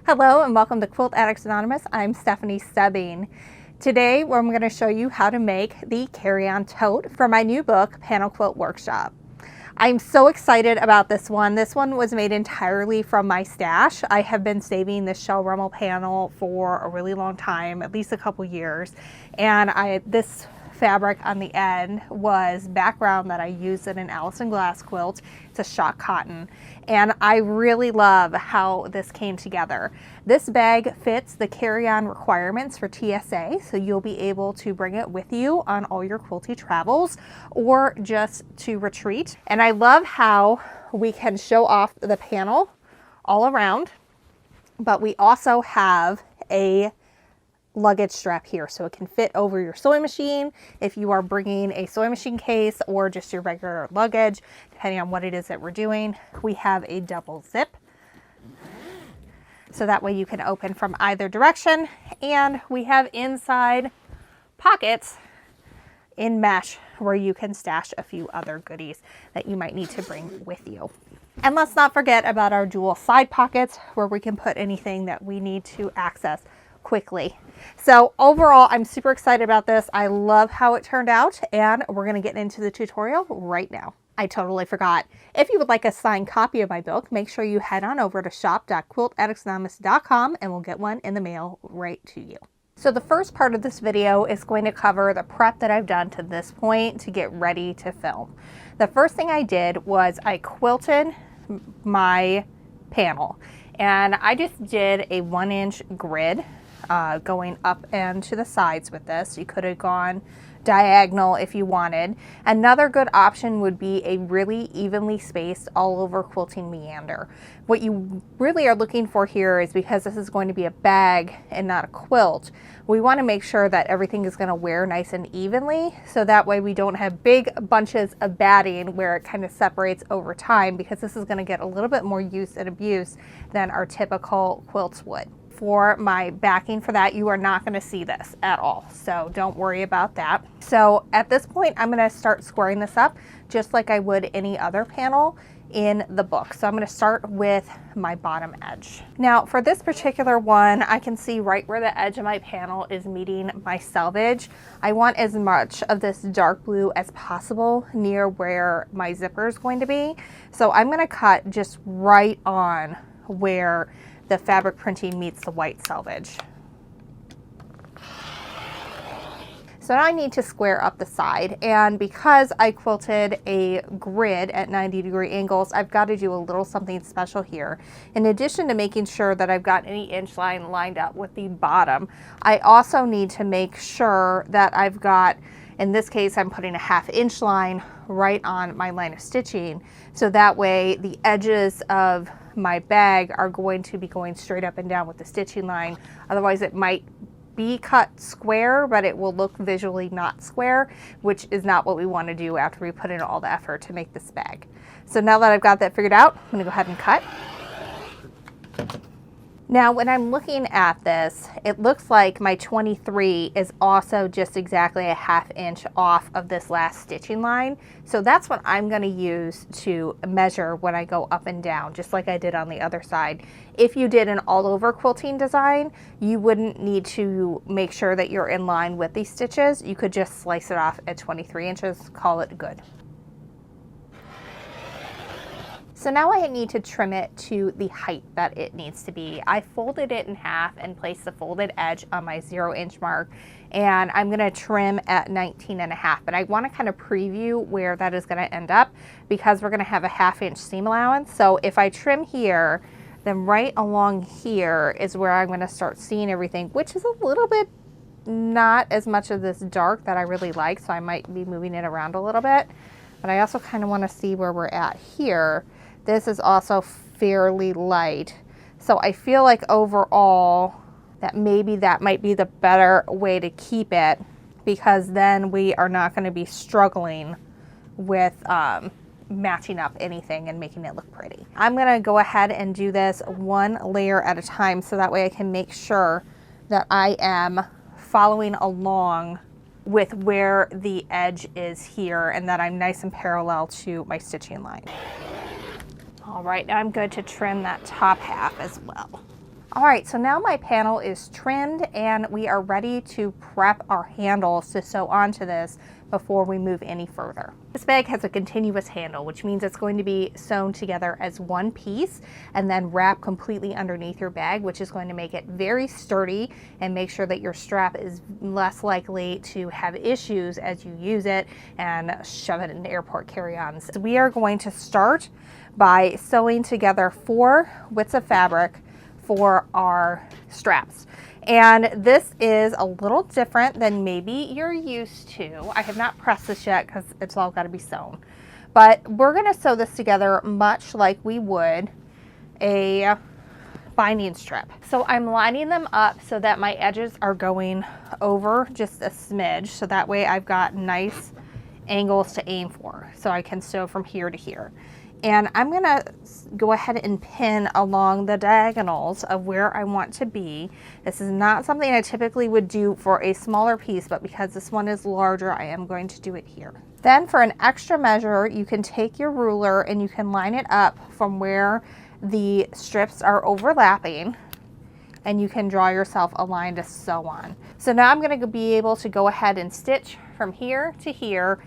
Hello and welcome to Quilt Addicts Anonymous. I'm Stephanie Soebbing. Today I'm going to show you how to make the carry-on tote for my new book, Paneling Quilt Workshop. I'm so excited about this one. This one was made entirely from my stash. I have been saving this Shell Rummel panel for a really long time, at least a couple years. And this fabric on the end was background that I used in an Allison Glass quilt. It's a shot cotton, and I really love how this came together. This bag fits the carry-on requirements for TSA, so you'll be able to bring it with you on all your quilty travels or just to retreat. And I love how we can show off the panel all around, but we also have a luggage strap here, so it can fit over your sewing machine if you are bringing a sewing machine case or just your regular luggage, depending on what it is that we're doing. We have a double zip, so that way you can open from either direction, and we have inside pockets in mesh where you can stash a few other goodies that you might need to bring with you. And let's not forget about our dual side pockets where we can put anything that we need to access quickly. So overall, I'm super excited about this. I love how it turned out, and we're going to get into the tutorial right now. I totally forgot. If you would like a signed copy of my book, make sure you head on over to shop.quiltaddictsanonymous.com and we'll get one in the mail right to you. So the first part of this video is going to cover the prep that I've done to this point to get ready to film. The first thing I did was I quilted my panel, and I just did a 1-inch grid going up and to the sides with this. You could have gone diagonal if you wanted. Another good option would be a really evenly spaced all over quilting meander. What you really are looking for here is, because this is going to be a bag and not a quilt, we want to make sure that everything is going to wear nice and evenly, so that way we don't have big bunches of batting where it kind of separates over time, because this is going to get a little bit more use and abuse than our typical quilts would. For my backing for that, you are not going to see this at all, so don't worry about that. So at this point, I'm going to start squaring this up just like I would any other panel in the book. So I'm going to start with my bottom edge. Now for this particular one, I can see right where the edge of my panel is meeting my selvage. I want as much of this dark blue as possible near where my zipper is going to be. So I'm going to cut just right on where the fabric printing meets the white selvage. So now I need to square up the side, and because I quilted a grid at 90-degree angles, I've got to do a little something special here. In addition to making sure that I've got any inch line lined up with the bottom, I also need to make sure that I've got, in this case, I'm putting a 1/2 inch line right on my line of stitching, so that way the edges of my bag are going to be going straight up and down with the stitching line. Otherwise it might be cut square, but it will look visually not square, which is not what we want to do after we put in all the effort to make this bag. So now that I've got that figured out, I'm going to go ahead and cut. Now when I'm looking at this, it looks like my 23 is also just exactly a 1/2 inch off of this last stitching line. So that's what I'm going to use to measure when I go up and down, just like I did on the other side. If you did an all over quilting design, you wouldn't need to make sure that you're in line with these stitches. You could just slice it off at 23 inches, call it good. So now I need to trim it to the height that it needs to be. I folded it in half and placed the folded edge on my 0-inch mark, and I'm going to trim at 19.5. But I want to kind of preview where that is going to end up, because we're going to have a 1/2 inch seam allowance. So if I trim here, then right along here is where I'm going to start seeing everything, which is a little bit not as much of this dark that I really like, so I might be moving it around a little bit. But I also kind of want to see where we're at here. This is also fairly light. So I feel like overall that maybe that might be the better way to keep it, because then we are not going to be struggling with matching up anything and making it look pretty. I'm going to go ahead and do this one layer at a time, so that way I can make sure that I am following along with where the edge is here, and that I'm nice and parallel to my stitching line. All right, now I'm good to trim that top half as well. All right, so now my panel is trimmed and we are ready to prep our handles to sew onto this before we move any further. This bag has a continuous handle, which means it's going to be sewn together as one piece and then wrap completely underneath your bag, which is going to make it very sturdy and make sure that your strap is less likely to have issues as you use it and shove it into airport carry-ons. So we are going to start by sewing together 4 widths of fabric for our straps. And this is a little different than maybe you're used to. I have not pressed this yet because it's all got to be sewn. But we're going to sew this together much like we would a binding strip. So I'm lining them up so that my edges are going over just a smidge. So that way I've got nice angles to aim for. So I can sew from here to here. And I'm going to go ahead and pin along the diagonals of where I want to be. This is not something I typically would do for a smaller piece, but because this one is larger, I am going to do it here. Then for an extra measure, you can take your ruler and you can line it up from where the strips are overlapping, and you can draw yourself a line to sew on. So now I'm going to be able to go ahead and stitch from here to here.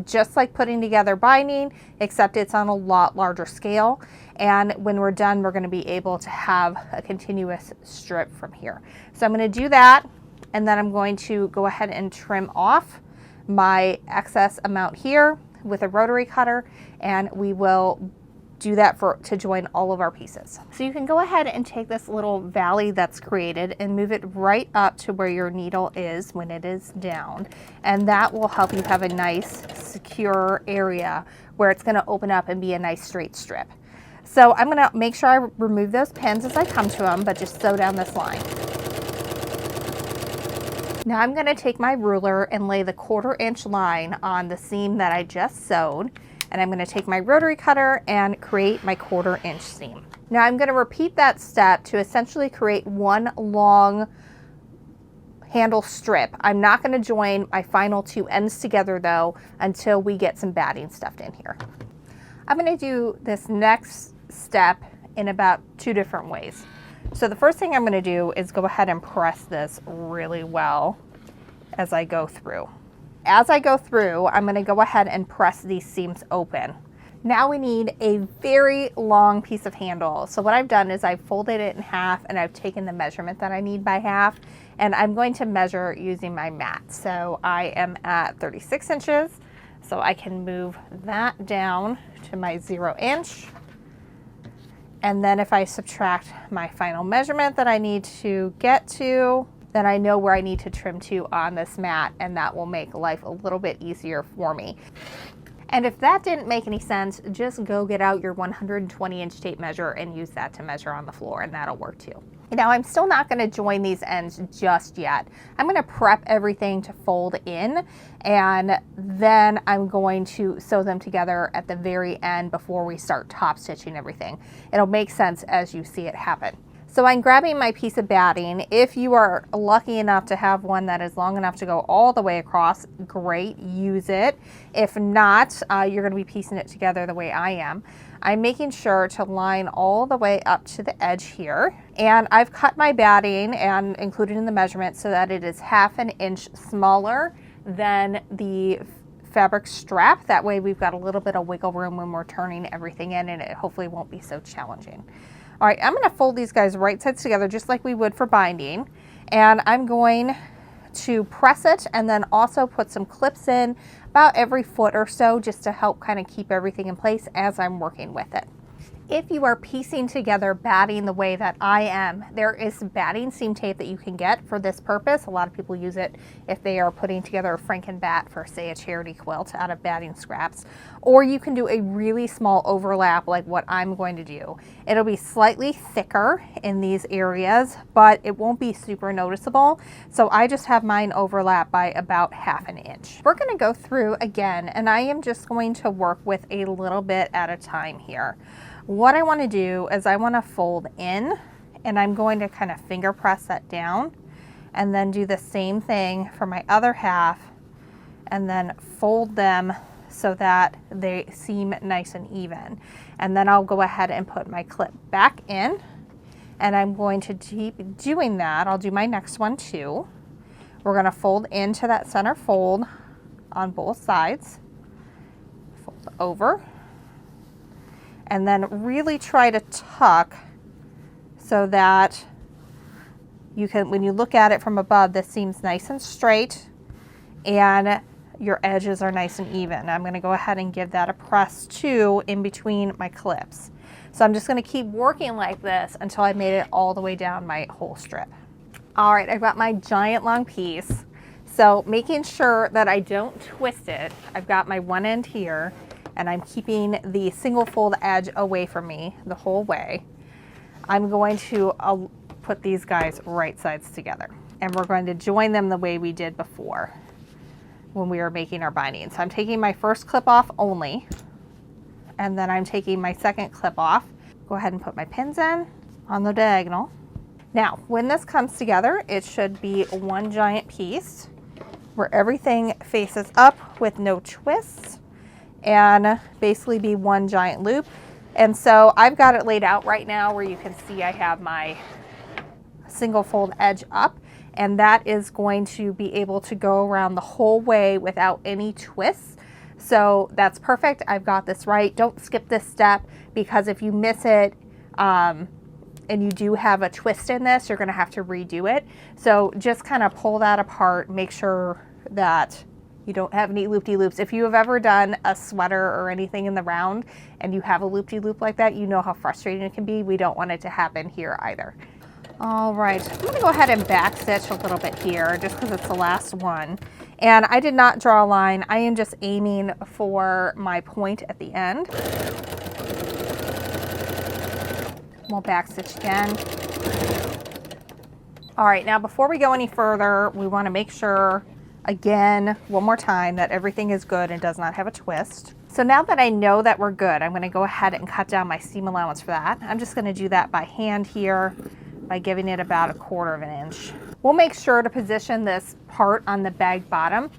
Just like putting together binding, except it's on a lot larger scale. And when we're done, we're going to be able to have a continuous strip from here. So I'm going to do that, and then I'm going to go ahead and trim off my excess amount here with a rotary cutter, and we will do that to join all of our pieces. So you can go ahead and take this little valley that's created and move it right up to where your needle is when it is down. And that will help you have a nice secure area where it's going to open up and be a nice straight strip. So I'm going to make sure I remove those pins as I come to them, but just sew down this line. Now I'm going to take my ruler and lay the 1/4 inch line on the seam that I just sewed. And I'm going to take my rotary cutter and create my 1/4 inch seam. Now I'm going to repeat that step to essentially create one long handle strip. I'm not going to join my final 2 ends together though until we get some batting stuffed in here. I'm going to do this next step in about 2 different ways. So the first thing I'm going to do is go ahead and press this really well as I go through. As I go through, I'm going to go ahead and press these seams open. Now we need a very long piece of handle. So what I've done is I've folded it in half and I've taken the measurement that I need by half, and I'm going to measure using my mat. So I am at 36 inches, so I can move that down to my 0 inch. And then if I subtract my final measurement that I need to get to, then I know where I need to trim to on this mat, and that will make life a little bit easier for me. And if that didn't make any sense, just go get out your 120 inch tape measure and use that to measure on the floor, and that'll work too. Now I'm still not going to join these ends just yet. I'm going to prep everything to fold in, and then I'm going to sew them together at the very end before we start top stitching everything. It'll make sense as you see it happen. So I'm grabbing my piece of batting. If you are lucky enough to have one that is long enough to go all the way across, great, use it. If not, you're going to be piecing it together the way I am. I'm making sure to line all the way up to the edge here. And I've cut my batting and included in the measurement so that it is 1/2 inch smaller than the fabric strap. That way we've got a little bit of wiggle room when we're turning everything in, and it hopefully won't be so challenging. All right, I'm going to fold these guys right sides together just like we would for binding, and I'm going to press it and then also put some clips in about every foot or so just to help kind of keep everything in place as I'm working with it. If you are piecing together batting the way that I am, there is batting seam tape that you can get for this purpose. A lot of people use it if they are putting together a Franken-bat for, say, a charity quilt out of batting scraps. Or you can do a really small overlap like what I'm going to do. It'll be slightly thicker in these areas, but it won't be super noticeable. So I just have mine overlap by about 1/2 inch. We're going to go through again, and I am just going to work with a little bit at a time here. What I want to do is I want to fold in, and I'm going to kind of finger press that down, and then do the same thing for my other half, and then fold them so that they seem nice and even. And then I'll go ahead and put my clip back in, And I'm going to keep doing that. I'll do my next one too. We're going to fold into that center fold on both sides. Fold over. And then really try to tuck so that you can, when you look at it from above, this seems nice and straight and your edges are nice and even. I'm going to go ahead and give that a press too in between my clips. So I'm just going to keep working like this until I made it all the way down my whole strip. All right, I've got my giant long piece. So making sure that I don't twist it, I've got my one end here and I'm keeping the single fold edge away from me the whole way. I'm going to put these guys right sides together and we're going to join them the way we did before when we were making our binding. So I'm taking my first clip off only, and then I'm taking my second clip off. Go ahead and put my pins in on the diagonal. Now, when this comes together, it should be one giant piece where everything faces up with no twists and basically be one giant loop. And so I've got it laid out right now where you can see I have my single fold edge up, and that is going to be able to go around the whole way without any twists. So that's perfect. I've got this right. Don't skip this step, because if you miss it and you do have a twist in this, you're going to have to redo it. So just kind of pull that apart, make sure that you don't have any loop-de-loops. If you have ever done a sweater or anything in the round and you have a loop-de-loop like that, you know how frustrating it can be. We don't want it to happen here either. All right, I'm going to go ahead and back stitch a little bit here just because it's the last one. And I did not draw a line. I am just aiming for my point at the end. We'll back stitch again. All right, now before we go any further, we want to make sure, again, one more time, that everything is good and does not have a twist. So now that I know that we're good, I'm going to go ahead and cut down my seam allowance for that. I'm just going to do that by hand here, by giving it about 1/4 inch. We'll make sure to position this part on the bag bottom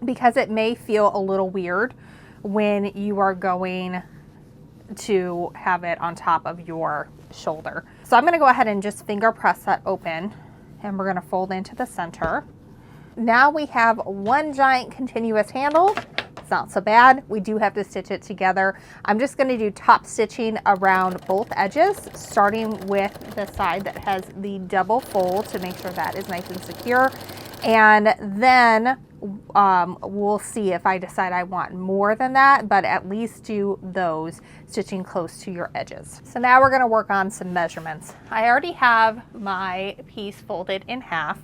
because it may feel a little weird when you are going to have it on top of your shoulder. So I'm going to go ahead and just finger press that open, and we're going to fold into the center. Now we have one giant continuous handle. It's not so bad. We do have to stitch it together. I'm just going to do top stitching around both edges, starting with the side that has the double fold to make sure that is nice and secure. And then we'll see if I decide I want more than that, but at least do those stitching close to your edges. So now we're going to work on some measurements. I already have my piece folded in half,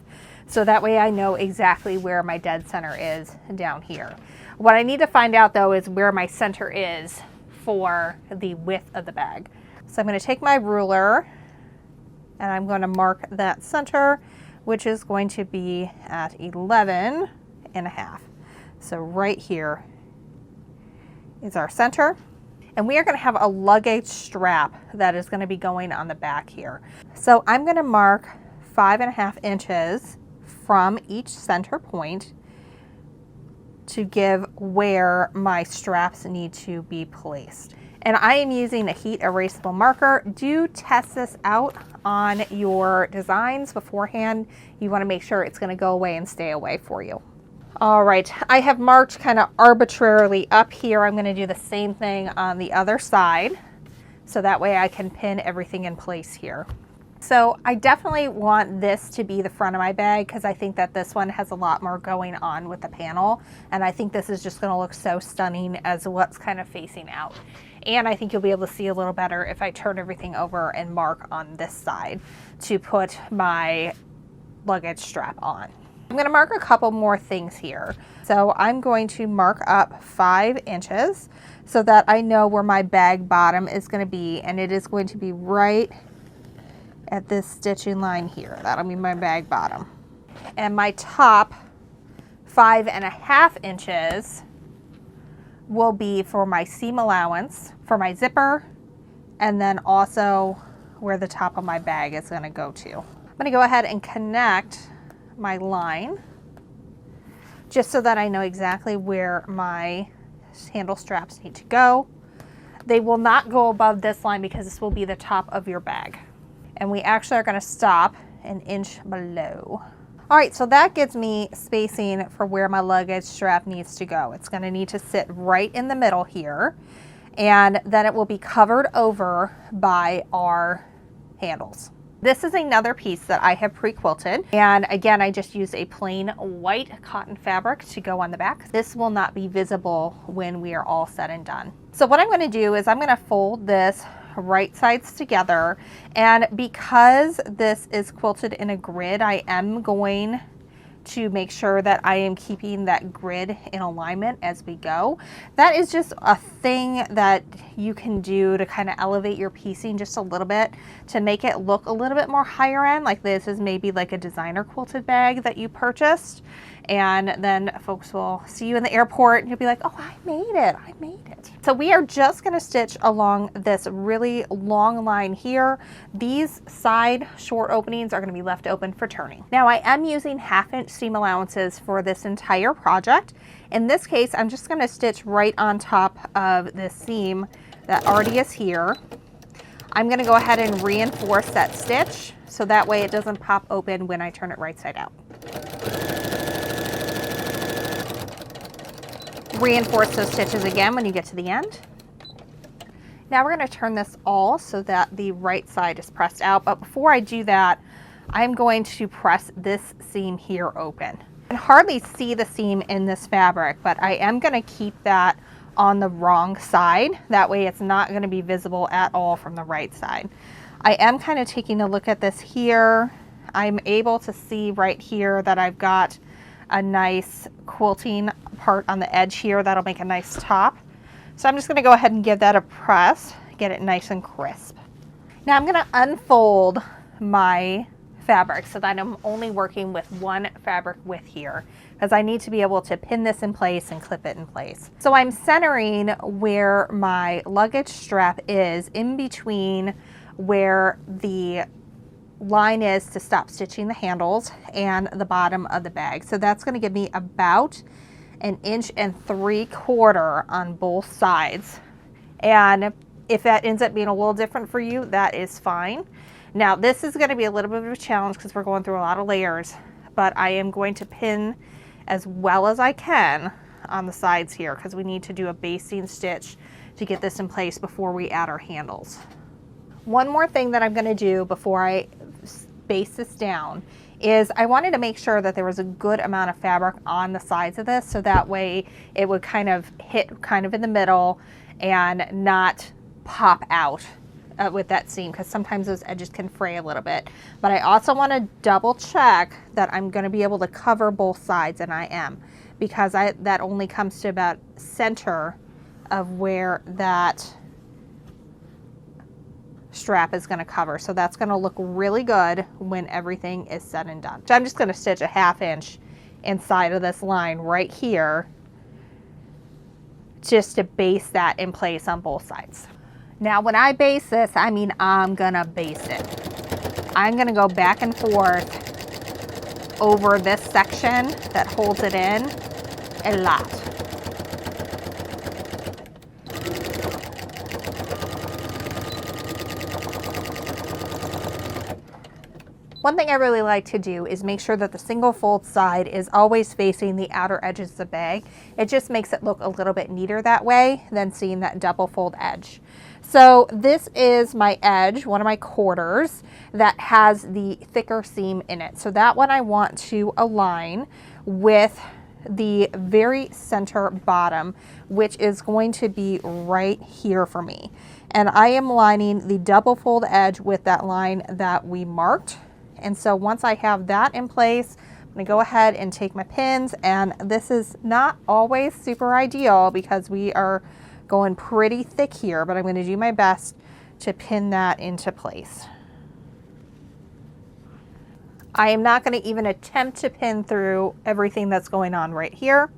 so that way I know exactly where my dead center is down here. What I need to find out though is where my center is for the width of the bag. So I'm going to take my ruler and I'm going to mark that center, which is going to be at 11 and a half. So right here is our center. And we are going to have a luggage strap that is going to be going on the back here. So I'm going to mark 5.5 inches from each center point to give where my straps need to be placed. And I am using a heat erasable marker. Do test this out on your designs beforehand. You want to make sure it's going to go away and stay away for you. All right, I have marked kind of arbitrarily up here. I'm going to do the same thing on the other side, so that way I can pin everything in place here. So I definitely want this to be the front of my bag because I think that this one has a lot more going on with the panel, and I think this is just going to look so stunning as what's kind of facing out. And I think you'll be able to see a little better if I turn everything over and mark on this side to put my luggage strap on. I'm going to mark a couple more things here. So I'm going to mark up 5 inches so that I know where my bag bottom is going to be, and it is going to be right at this stitching line here. That'll be my bag bottom. And my top 5.5 inches will be for my seam allowance for my zipper, and then also where the top of my bag is going to go to. I'm going to go ahead and connect my line just so that I know exactly where my handle straps need to go. They will not go above this line because this will be the top of your bag. And we actually are going to stop an inch below. All right, so that gives me spacing for where my luggage strap needs to go. It's going to need to sit right in the middle here, and then it will be covered over by our handles. This is another piece that I have pre-quilted, and again, I just used a plain white cotton fabric to go on the back. This will not be visible when we are all said and done. So what I'm going to do is I'm going to fold this right sides together, and because this is quilted in a grid, I am going to make sure that I am keeping that grid in alignment as we go. That is just a thing that you can do to kind of elevate your piecing just a little bit to make it look a little bit more higher end, like this is maybe like a designer quilted bag that you purchased, and then folks will see you in the airport and you'll be like, oh, I made it, I made it. So we are just going to stitch along this really long line here. These side short openings are going to be left open for turning. Now I am using 1/2 inch seam allowances for this entire project. In this case, I'm just going to stitch right on top of this seam that already is here. I'm going to go ahead and reinforce that stitch so that way it doesn't pop open when I turn it right side out. Reinforce those stitches again when you get to the end. Now we're going to turn this all so that the right side is pressed out, but before I do that, I'm going to press this seam here open. I can hardly see the seam in this fabric, but I am going to keep that on the wrong side. That way it's not going to be visible at all from the right side. I am kind of taking a look at this here. I'm able to see right here that I've got a nice quilting part on the edge here that'll make a nice top. So I'm just going to go ahead and give that a press, get it nice and crisp. Now I'm going to unfold my fabric so that I'm only working with one fabric width here, because I need to be able to pin this in place and clip it in place. So I'm centering where my luggage strap is in between where the line is to stop stitching the handles and the bottom of the bag. So that's going to give me about 1.75 inches on both sides. And if that ends up being a little different for you, that is fine. Now this is going to be a little bit of a challenge because we're going through a lot of layers, but I am going to pin as well as I can on the sides here because we need to do a basting stitch to get this in place before we add our handles. One more thing that I'm going to do before I base this down is I wanted to make sure that there was a good amount of fabric on the sides of this so that way it would kind of hit kind of in the middle and not pop out with that seam, because sometimes those edges can fray a little bit. But I also want to double check that I'm going to be able to cover both sides, and I am, because that only comes to about center of where that strap is going to cover. So that's going to look really good when everything is said and done. So I'm just going to stitch a 1/2 inch inside of this line right here just to base that in place on both sides. Now when I base this, I mean I'm going to base it. I'm going to go back and forth over this section that holds it in a lot. One thing I really like to do is make sure that the single fold side is always facing the outer edges of the bag. It just makes it look a little bit neater that way than seeing that double fold edge. So this is my edge, one of my quarters that has the thicker seam in it. So that one I want to align with the very center bottom, which is going to be right here for me. And I am lining the double fold edge with that line that we marked. And so once I have that in place, I'm going to go ahead and take my pins, and this is not always super ideal because we are going pretty thick here, but I'm going to do my best to pin that into place. I am not going to even attempt to pin through everything that's going on right here.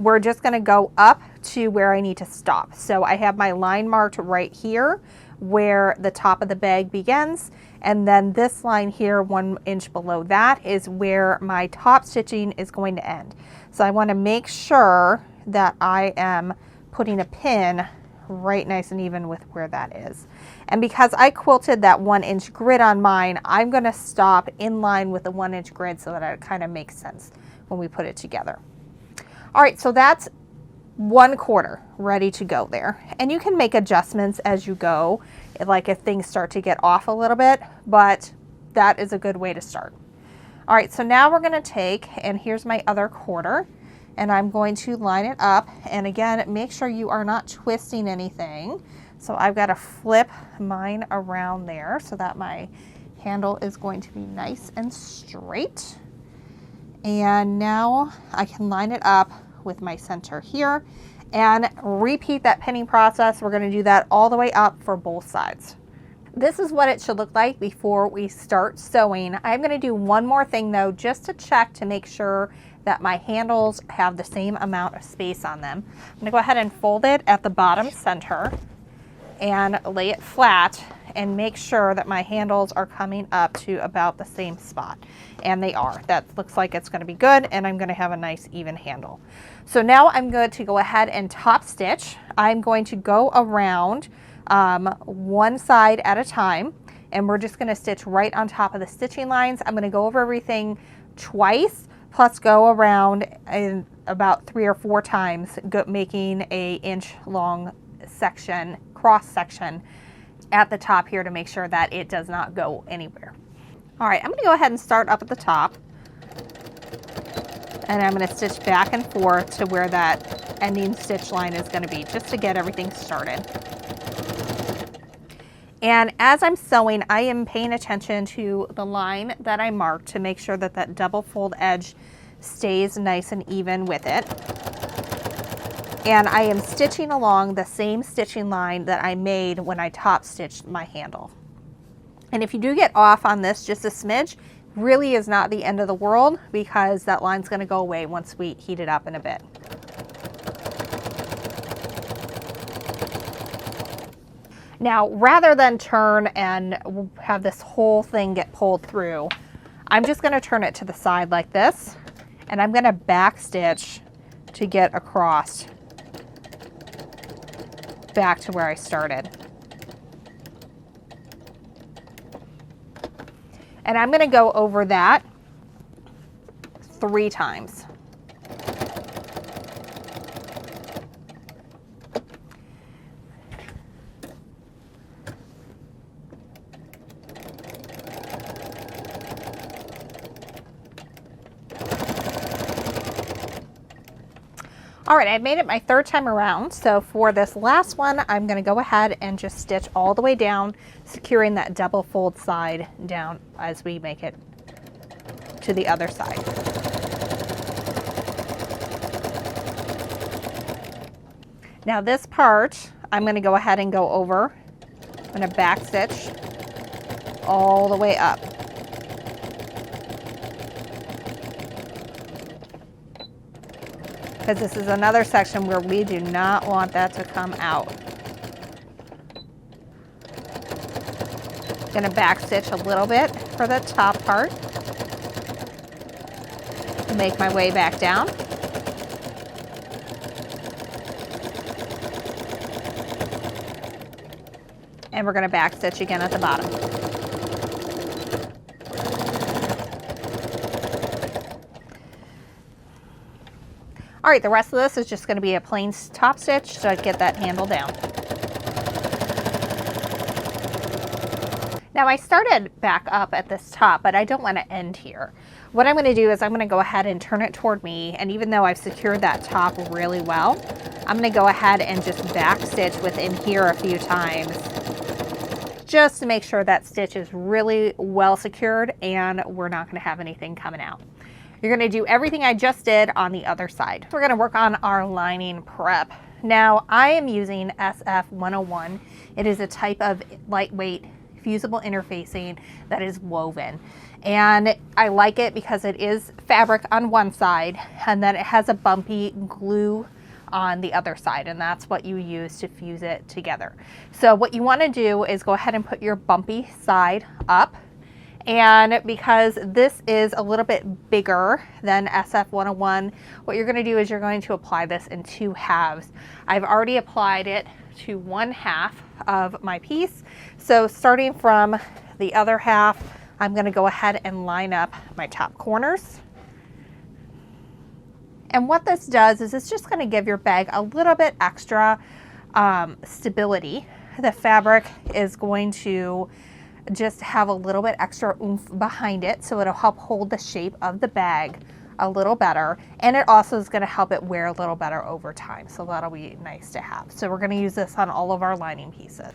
We're just going to go up to where I need to stop. So I have my line marked right here where the top of the bag begins, and then this line here 1 inch below that is where my top stitching is going to end. So I want to make sure that I am putting a pin right nice and even with where that is. And because I quilted that 1-inch grid on mine, I'm going to stop in line with the 1-inch grid so that it kind of makes sense when we put it together. All right, so that's 1/4 ready to go there. And you can make adjustments as you go, like if things start to get off a little bit, but that is a good way to start. All right, so now we're going to take, and here's my other 1/4, and I'm going to line it up. And again, make sure you are not twisting anything. So I've got to flip mine around there so that my handle is going to be nice and straight. And now I can line it up with my center here and repeat that pinning process. We're going to do that all the way up for both sides. This is what it should look like before we start sewing. I'm going to do one more thing though, just to check to make sure that my handles have the same amount of space on them. I'm going to go ahead and fold it at the bottom center and lay it flat and make sure that my handles are coming up to about the same spot. And they are. That looks like it's going to be good, and I'm going to have a nice even handle. So now I'm going to go ahead and top stitch. I'm going to go around one side at a time, and we're just going to stitch right on top of the stitching lines. I'm going to go over everything twice, plus go around in about 3 or 4 times, making a inch-long section, cross section at the top here to make sure that it does not go anywhere. All right, I'm going to go ahead and start up at the top, and I'm going to stitch back and forth to where that ending stitch line is going to be, just to get everything started. And as I'm sewing, I am paying attention to the line that I marked to make sure that that double fold edge stays nice and even with it. And I am stitching along the same stitching line that I made when I top stitched my handle. And if you do get off on this just a smidge, really is not the end of the world, because that line's going to go away once we heat it up in a bit. Now, rather than turn and have this whole thing get pulled through, I'm just going to turn it to the side like this, and I'm going to back stitch to get across back to where I started. And I'm going to go over that 3 times. All right, I've made it my 3rd time around. So for this last one, I'm going to go ahead and just stitch all the way down, securing that double fold side down as we make it to the other side. Now this part, I'm going to go ahead and go over. I'm going to back stitch all the way up. Because this is another section where we do not want that to come out. Going to back stitch a little bit for the top part. Make my way back down. And we're going to back stitch again at the bottom. All right, the rest of this is just going to be a plain top stitch to get that handle down. Now I started back up at this top, but I don't want to end here. What I'm going to do is I'm going to go ahead and turn it toward me, and even though I've secured that top really well, I'm going to go ahead and just back stitch within here a few times, just to make sure that stitch is really well secured and we're not going to have anything coming out. You're going to do everything I just did on the other side. We're going to work on our lining prep. Now I am using SF101. It is a type of lightweight fusible interfacing that is woven. And I like it because it is fabric on one side, and then it has a bumpy glue on the other side, and that's what you use to fuse it together. So what you want to do is go ahead and put your bumpy side up, And because this is a little bit bigger than SF101, what you're going to do is you're going to apply this in 2 halves. I've already applied it to 1 half of my piece. So starting from the other half, I'm going to go ahead and line up my top corners. And what this does is it's just going to give your bag a little bit extra stability. The fabric is going to just have a little bit extra oomph behind it, so it'll help hold the shape of the bag a little better, and it also is going to help it wear a little better over time, so that'll be nice to have. So we're going to use this on all of our lining pieces.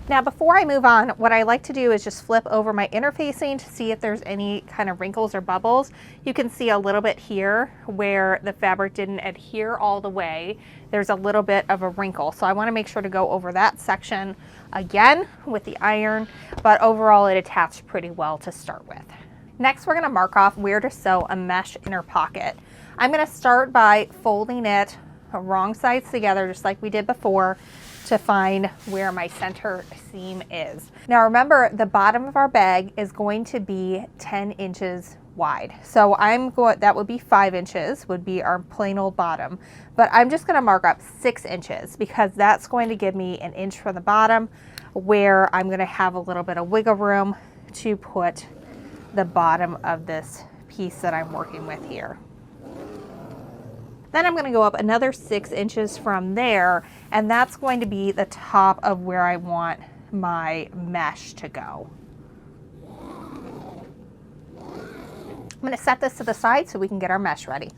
Now before I move on, what I like to do is just flip over my interfacing to see if there's any kind of wrinkles or bubbles. You can see a little bit here where the fabric didn't adhere all the way. There's a little bit of a wrinkle, so I want to make sure to go over that section again with the iron, but overall it attached pretty well to start with. Next, we're going to mark off where to sew a mesh inner pocket. I'm going to start by folding it wrong sides together just like we did before to find where my center seam is. Now remember, the bottom of our bag is going to be 10 inches wide. So that would be 5 inches would be our plain old bottom, but I'm just going to mark up 6 inches because that's going to give me an inch from the bottom where I'm going to have a little bit of wiggle room to put the bottom of this piece that I'm working with here. Then I'm going to go up another 6 inches from there, and that's going to be the top of where I want my mesh to go. I'm going to set this to the side so we can get our mesh ready.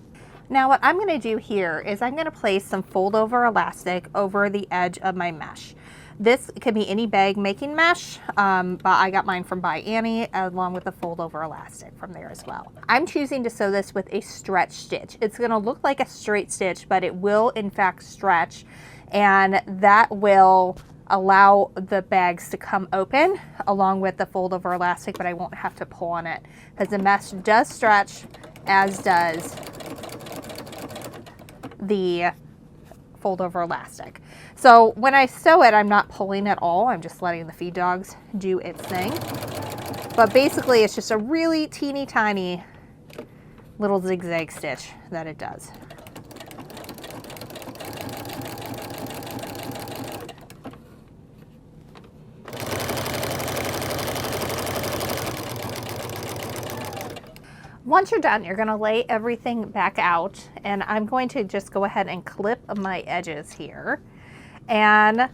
Now what I'm going to do here is I'm going to place some fold over elastic over the edge of my mesh. This could be any bag making mesh, but I got mine from By Annie along with the fold over elastic from there as well. I'm choosing to sew this with a stretch stitch. It's going to look like a straight stitch, but it will in fact stretch, and that will allow the bags to come open along with the fold over elastic, but I won't have to pull on it because the mesh does stretch, as does the fold over elastic. So when I sew it, I'm not pulling at all. I'm just letting the feed dogs do its thing. But basically it's just a really teeny tiny little zigzag stitch that it does. Once you're done, you're going to lay everything back out, and I'm going to just go ahead and clip my edges here. And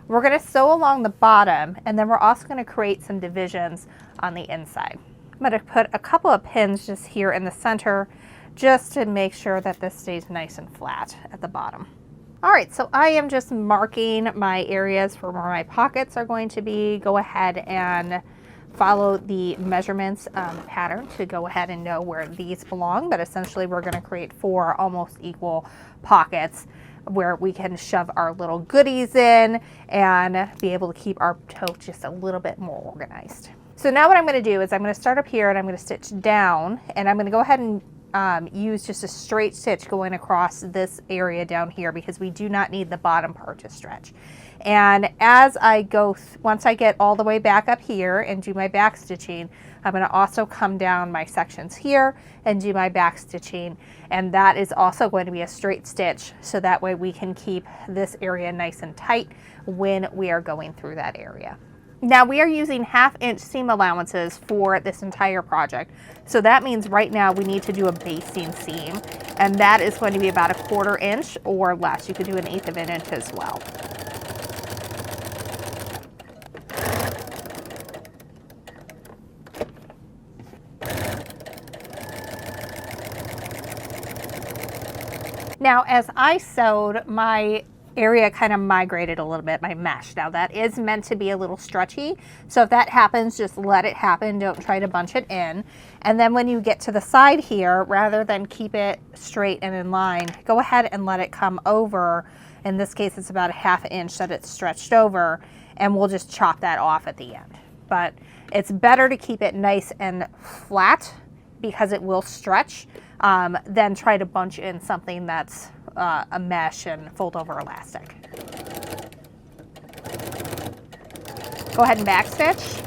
we're going to sew along the bottom, and then we're also going to create some divisions on the inside. I'm going to put a couple of pins just here in the center just to make sure that this stays nice and flat at the bottom. All right, so I am just marking my areas for where my pockets are going to be. Go ahead and follow the measurements pattern to go ahead and know where these belong, but essentially we're going to create 4 almost equal pockets where we can shove our little goodies in and be able to keep our tote just a little bit more organized. So now what I'm going to do is I'm going to start up here and I'm going to stitch down, and I'm going to go ahead and use just a straight stitch going across this area down here because we do not need the bottom part to stretch. And as I go, once I get all the way back up here and do my back stitching, I'm going to also come down my sections here and do my back stitching, and that is also going to be a straight stitch, so that way we can keep this area nice and tight when we are going through that area. Now we are using 1/2 inch seam allowances for this entire project, so that means right now we need to do a basting seam, and that is going to be about 1/4 inch or less. You could do 1/8 of an inch as well. Now, as I sewed, my area kind of migrated a little bit, my mesh. Now that is meant to be a little stretchy, so if that happens, just let it happen. Don't try to bunch it in. And then when you get to the side here, rather than keep it straight and in line, go ahead and let it come over. In this case, it's about 1/2 inch that it's stretched over, and we'll just chop that off at the end. But it's better to keep it nice and flat because it will stretch, than try to bunch in something that's a mesh and fold over elastic. Go ahead and backstitch.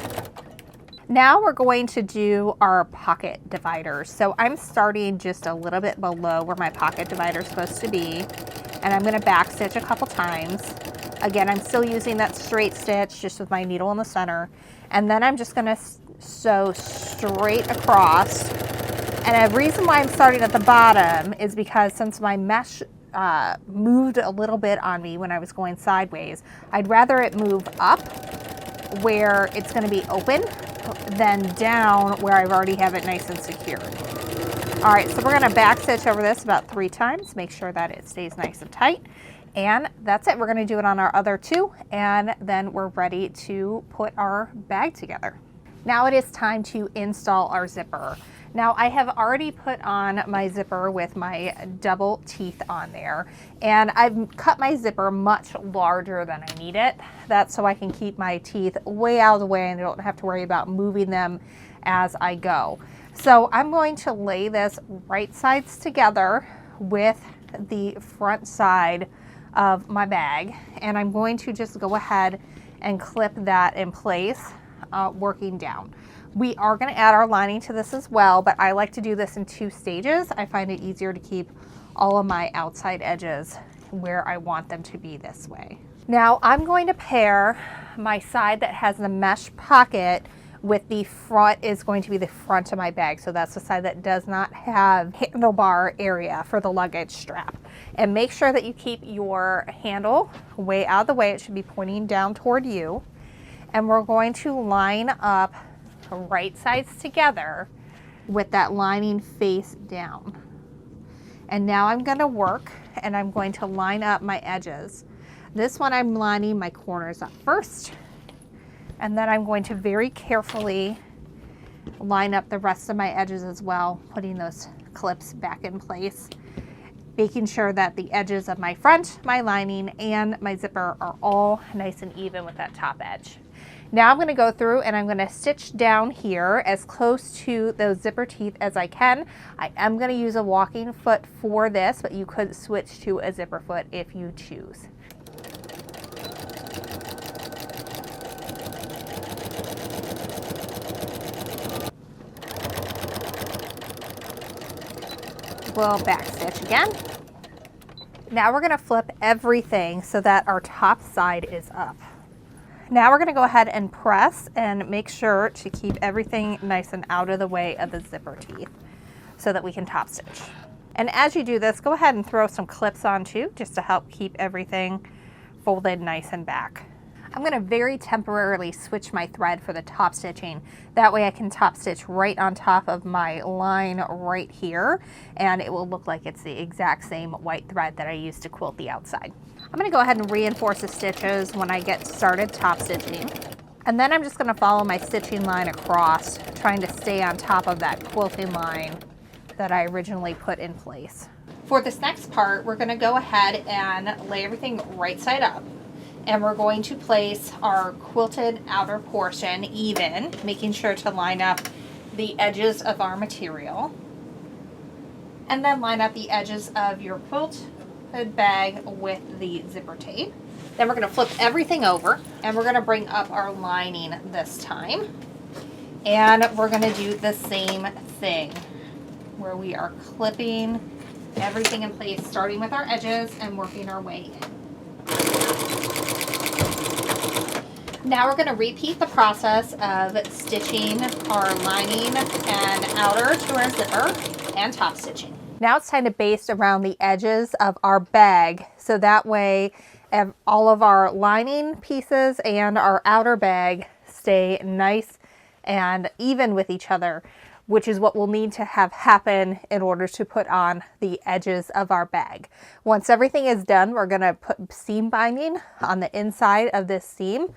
Now we're going to do our pocket dividers. So I'm starting just a little bit below where my pocket divider is supposed to be, and I'm going to backstitch a couple times. Again, I'm still using that straight stitch just with my needle in the center, and then I'm just going to sew straight across. And the reason why I'm starting at the bottom is because since my mesh moved a little bit on me when I was going sideways, I'd rather it move up where it's going to be open than down where I've already have it nice and secure. All right, so we're going to back stitch over this about 3 times, make sure that it stays nice and tight. And that's it. We're going to do it on our other 2, and then we're ready to put our bag together. Now it is time to install our zipper. Now I have already put on my zipper with my double teeth on there, and I've cut my zipper much larger than I need it. That's so I can keep my teeth way out of the way and I don't have to worry about moving them as I go. So I'm going to lay this right sides together with the front side of my bag, and I'm going to just go ahead and clip that in place, working down. We are going to add our lining to this as well, but I like to do this in 2 stages. I find it easier to keep all of my outside edges where I want them to be this way. Now I'm going to pair my side that has the mesh pocket with the front is going to be the front of my bag. So that's the side that does not have handlebar area for the luggage strap. And make sure that you keep your handle way out of the way. It should be pointing down toward you. And we're going to line up right sides together with that lining face down. And now I'm going to work and I'm going to line up my edges. This one I'm lining my corners up first, and then I'm going to very carefully line up the rest of my edges as well, putting those clips back in place, making sure that the edges of my front, my lining, and my zipper are all nice and even with that top edge. Now I'm going to go through and I'm going to stitch down here as close to those zipper teeth as I can. I am going to use a walking foot for this, but you could switch to a zipper foot if you choose. We'll back stitch again. Now we're going to flip everything so that our top side is up. Now we're going to go ahead and press and make sure to keep everything nice and out of the way of the zipper teeth so that we can top stitch. And as you do this, go ahead and throw some clips on too, just to help keep everything folded nice and back. I'm going to very temporarily switch my thread for the top stitching. That way I can top stitch right on top of my line right here, and it will look like it's the exact same white thread that I used to quilt the outside. I'm going to go ahead and reinforce the stitches when I get started top stitching. And then I'm just going to follow my stitching line across, trying to stay on top of that quilting line that I originally put in place. For this next part, we're going to go ahead and lay everything right side up. And we're going to place our quilted outer portion even, making sure to line up the edges of our material. And then line up the edges of your quilted bag with the zipper tape. Then we're going to flip everything over and we're going to bring up our lining this time. And we're going to do the same thing where we are clipping everything in place, starting with our edges and working our way in. Now we're going to repeat the process of stitching our lining and outer to our zipper and top stitching. Now it's time to baste around the edges of our bag, so that way all of our lining pieces and our outer bag stay nice and even with each other, which is what we'll need to have happen in order to put on the edges of our bag. Once everything is done, we're going to put seam binding on the inside of this seam,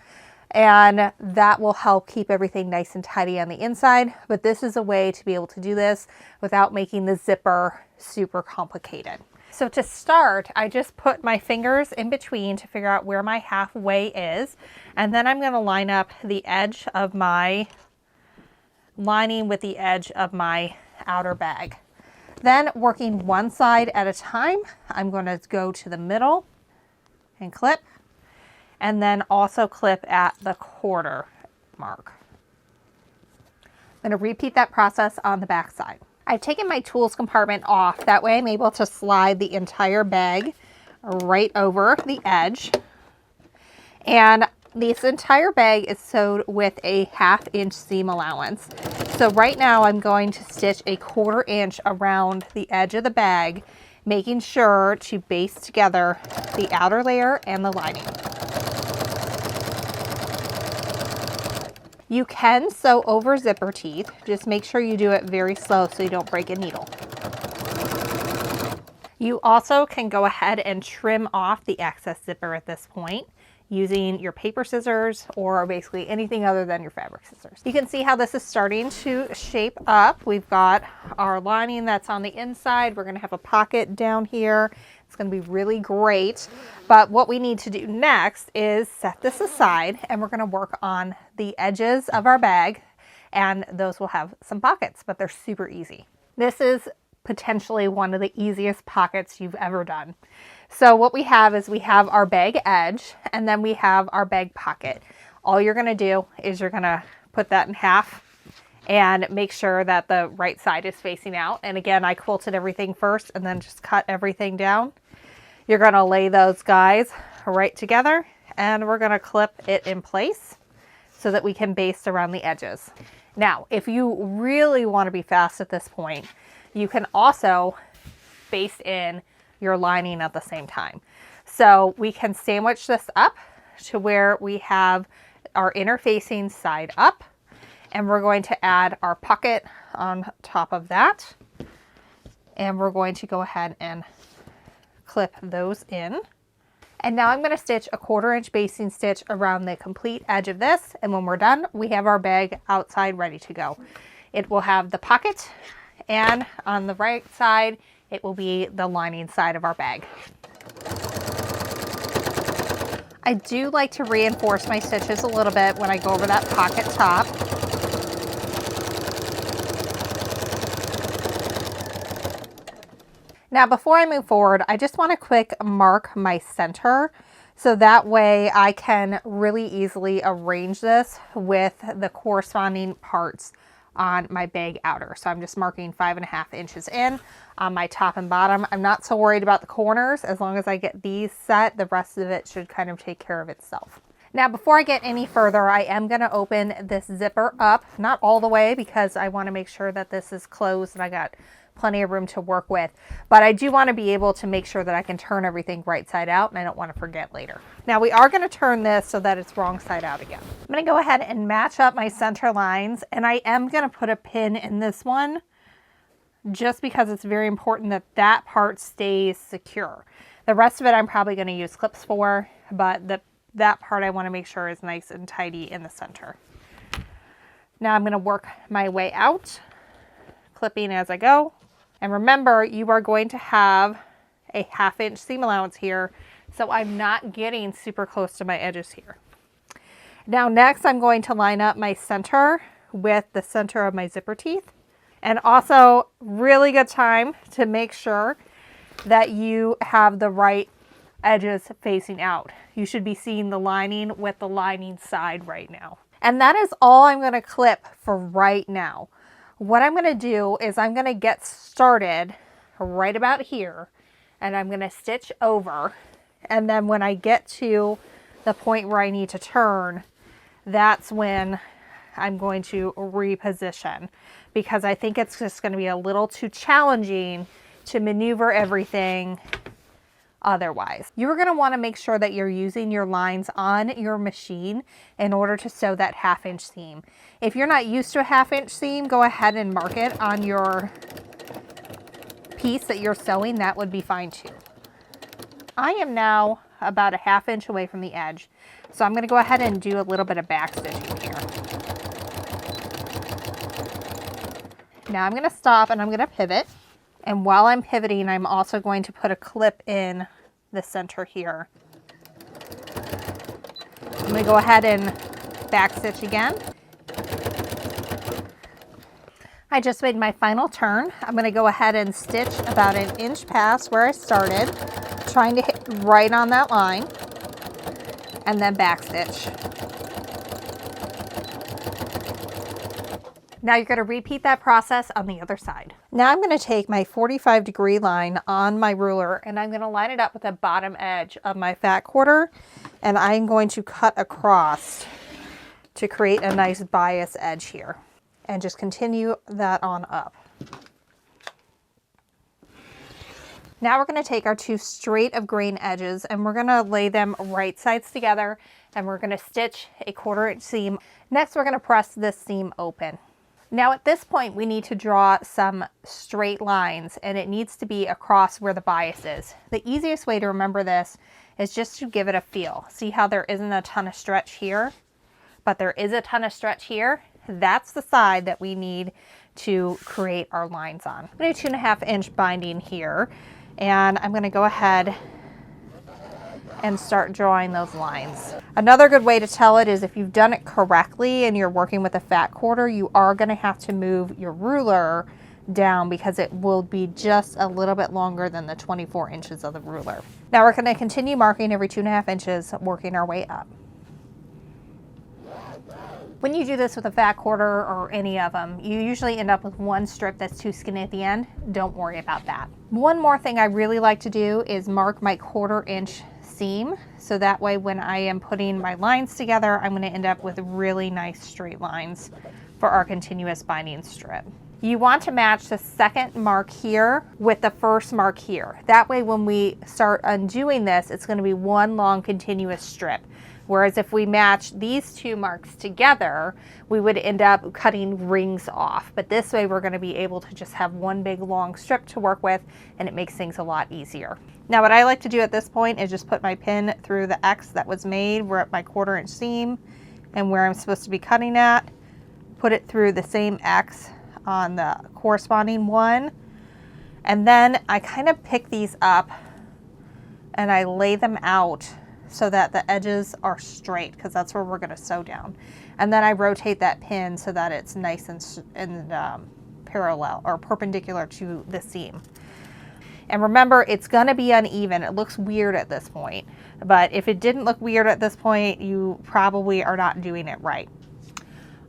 and that will help keep everything nice and tidy on the inside. But this is a way to be able to do this without making the zipper super complicated. So to start, I just put my fingers in between to figure out where my halfway is, and then I'm going to line up the edge of my lining with the edge of my outer bag. Then working one side at a time, I'm going to go to the middle and clip. and then also clip at the quarter mark. I'm going to repeat that process on the back side. I've taken my tools compartment off. That way I'm able to slide the entire bag right over the edge. And this entire bag is sewed with a 1/2 inch seam allowance. So right now I'm going to stitch a 1/4 inch around the edge of the bag, making sure to baste together the outer layer and the lining. You can sew over zipper teeth. Just make sure you do it very slow so you don't break a needle. You also can go ahead and trim off the excess zipper at this point using your paper scissors or basically anything other than your fabric scissors. You can see how this is starting to shape up. We've got our lining that's on the inside. We're going to have a pocket down here. It's going to be really great. But what we need to do next is set this aside, and we're going to work on the edges of our bag, and those will have some pockets, but they're super easy. This is potentially one of the easiest pockets you've ever done. So what we have is we have our bag edge, and then we have our bag pocket. All you're going to do is you're going to put that in half and make sure that the right side is facing out. And again, I quilted everything first and then just cut everything down. You're going to lay those guys right together, and we're going to clip it in place so that we can baste around the edges. Now, if you really want to be fast at this point, you can also baste in your lining at the same time. So we can sandwich this up to where we have our interfacing side up, and we're going to add our pocket on top of that. And we're going to go ahead and clip those in. And now I'm going to stitch a 1/4 inch basting stitch around the complete edge of this. And when we're done, we have our bag outside ready to go. It will have the pocket, and on the right side, it will be the lining side of our bag. I do like to reinforce my stitches a little bit when I go over that pocket top. Now, before I move forward, I just want to quick mark my center so that way I can really easily arrange this with the corresponding parts on my bag outer. So I'm just marking 5.5 inches in on my top and bottom. I'm not so worried about the corners. As long as I get these set, the rest of it should kind of take care of itself. Now, before I get any further, I am going to open this zipper up, not all the way because I want to make sure that this is closed and I got plenty of room to work with, but I do want to be able to make sure that I can turn everything right side out, and I don't want to forget later. Now we are going to turn this so that it's wrong side out again. I'm going to go ahead and match up my center lines, and I am going to put a pin in this one just because it's very important that that part stays secure. The rest of it I'm probably going to use clips for, but that part I want to make sure is nice and tidy in the center. Now I'm going to work my way out, clipping as I go. And remember, you are going to have a 1/2 inch seam allowance here, so I'm not getting super close to my edges here. Now next, I'm going to line up my center with the center of my zipper teeth. And also, really good time to make sure that you have the right edges facing out. You should be seeing the lining with the lining side right now. And that is all I'm going to clip for right now. What I'm going to do is I'm going to get started right about here, and I'm going to stitch over, and then when I get to the point where I need to turn, that's when I'm going to reposition, because I think it's just going to be a little too challenging to maneuver everything otherwise. You're going to want to make sure that you're using your lines on your machine in order to sew that 1/2 inch seam. If you're not used to a 1/2 inch seam, go ahead and mark it on your piece that you're sewing. That would be fine too. I am now about a 1/2 inch away from the edge, so I'm going to go ahead and do a little bit of back stitching here. Now I'm going to stop and I'm going to pivot. And while I'm pivoting, I'm also going to put a clip in the center here. I'm going to go ahead and back stitch again. I just made my final turn. I'm going to go ahead and stitch about 1 inch past where I started, trying to hit right on that line. and then backstitch. Now you're going to repeat that process on the other side. Now I'm going to take my 45-degree line on my ruler and I'm going to line it up with the bottom edge of my fat quarter, and I'm going to cut across to create a nice bias edge here, and just continue that on up. Now we're going to take our two straight of grain edges and we're going to lay them right sides together, and we're going to stitch a 1/4 inch seam. Next, we're going to press this seam open. Now at this point, we need to draw some straight lines, and it needs to be across where the bias is. The easiest way to remember this is just to give it a feel. See how there isn't a ton of stretch here, but there is a ton of stretch here? That's the side that we need to create our lines on. I'm going to do 2.5 inch binding here, and I'm going to go ahead and start drawing those lines. Another good way to tell it is if you've done it correctly and you're working with a fat quarter, you are going to have to move your ruler down because it will be just a little bit longer than the 24 inches of the ruler. Now we're going to continue marking every 2.5 inches, working our way up. When you do this with a fat quarter or any of them, you usually end up with one strip that's too skinny at the end. Don't worry about that. One more thing I really like to do is mark my 1/4 inch seam, so that way when I am putting my lines together, I'm going to end up with really nice straight lines for our continuous binding strip. You want to match the second mark here with the first mark here. That way when we start undoing this, it's going to be one long continuous strip. Whereas if we match these two marks together, we would end up cutting rings off. But this way we're going to be able to just have one big long strip to work with, and it makes things a lot easier. Now what I like to do at this point is just put my pin through the X that was made. We're at my 1/4 inch seam and where I'm supposed to be cutting at. Put it through the same X on the corresponding one. And then I kind of pick these up and I lay them out so that the edges are straight, because that's where we're going to sew down. And then I rotate that pin so that it's nice and parallel or perpendicular to the seam. And remember, it's going to be uneven. It looks weird at this point, but if it didn't look weird at this point, you probably are not doing it right.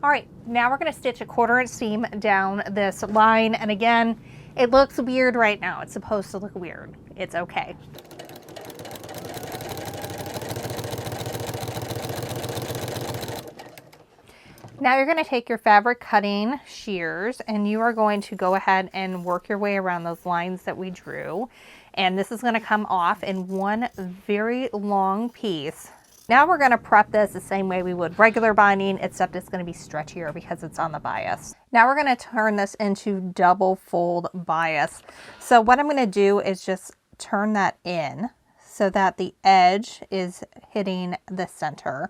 All right, now we're going to stitch a 1/4 inch seam down this line. And again, it looks weird right now. It's supposed to look weird. It's okay. Now you're going to take your fabric cutting shears and you are going to go ahead and work your way around those lines that we drew. And this is going to come off in one very long piece. Now we're going to prep this the same way we would regular binding, except it's going to be stretchier because it's on the bias. Now we're going to turn this into double fold bias. So what I'm going to do is just turn that in so that the edge is hitting the center.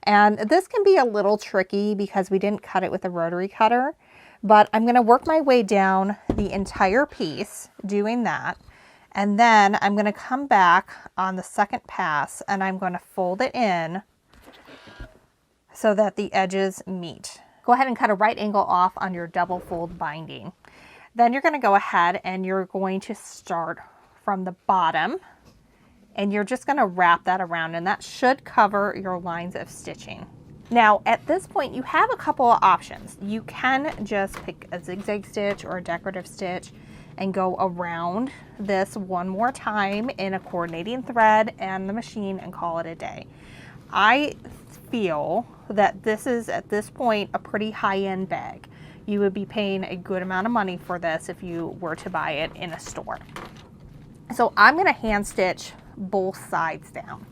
And this can be a little tricky because we didn't cut it with a rotary cutter, but I'm going to work my way down the entire piece doing that. And then I'm going to come back on the second pass and I'm going to fold it in so that the edges meet. Go ahead and cut a right angle off on your double fold binding. Then you're going to go ahead and you're going to start from the bottom and you're just going to wrap that around, and that should cover your lines of stitching. Now at this point you have a couple of options. You can just pick a zigzag stitch or a decorative stitch and go around this one more time in a coordinating thread and the machine and call it a day. I feel that this is at this point a pretty high-end bag. You would be paying a good amount of money for this if you were to buy it in a store. So I'm going to hand stitch both sides down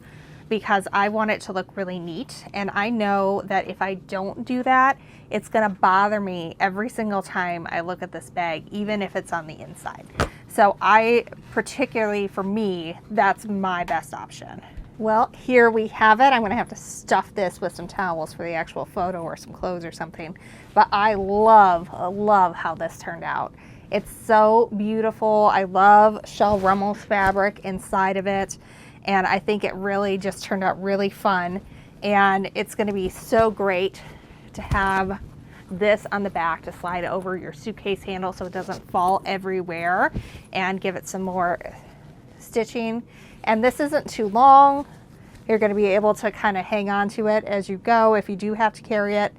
because I want it to look really neat, and I know that if I don't do that, it's going to bother me every single time I look at this bag, even if it's on the inside. So particularly for me, that's my best option. Well, here we have it. I'm going to have to stuff this with some towels for the actual photo or some clothes or something, but I love how this turned out. It's so beautiful. I love Shell Rummel's fabric inside of it, and I think it really just turned out really fun, and it's going to be so great to have this on the back to slide over your suitcase handle so it doesn't fall everywhere, and give it some more stitching. And this isn't too long, You're going to be able to kind of hang on to it as you go if you do have to carry it.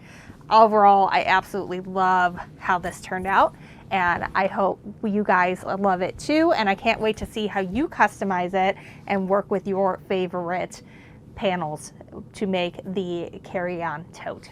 Overall, I absolutely love how this turned out, and I hope you guys love it too, and I can't wait to see how you customize it and work with your favorite panels to make the carry-on tote.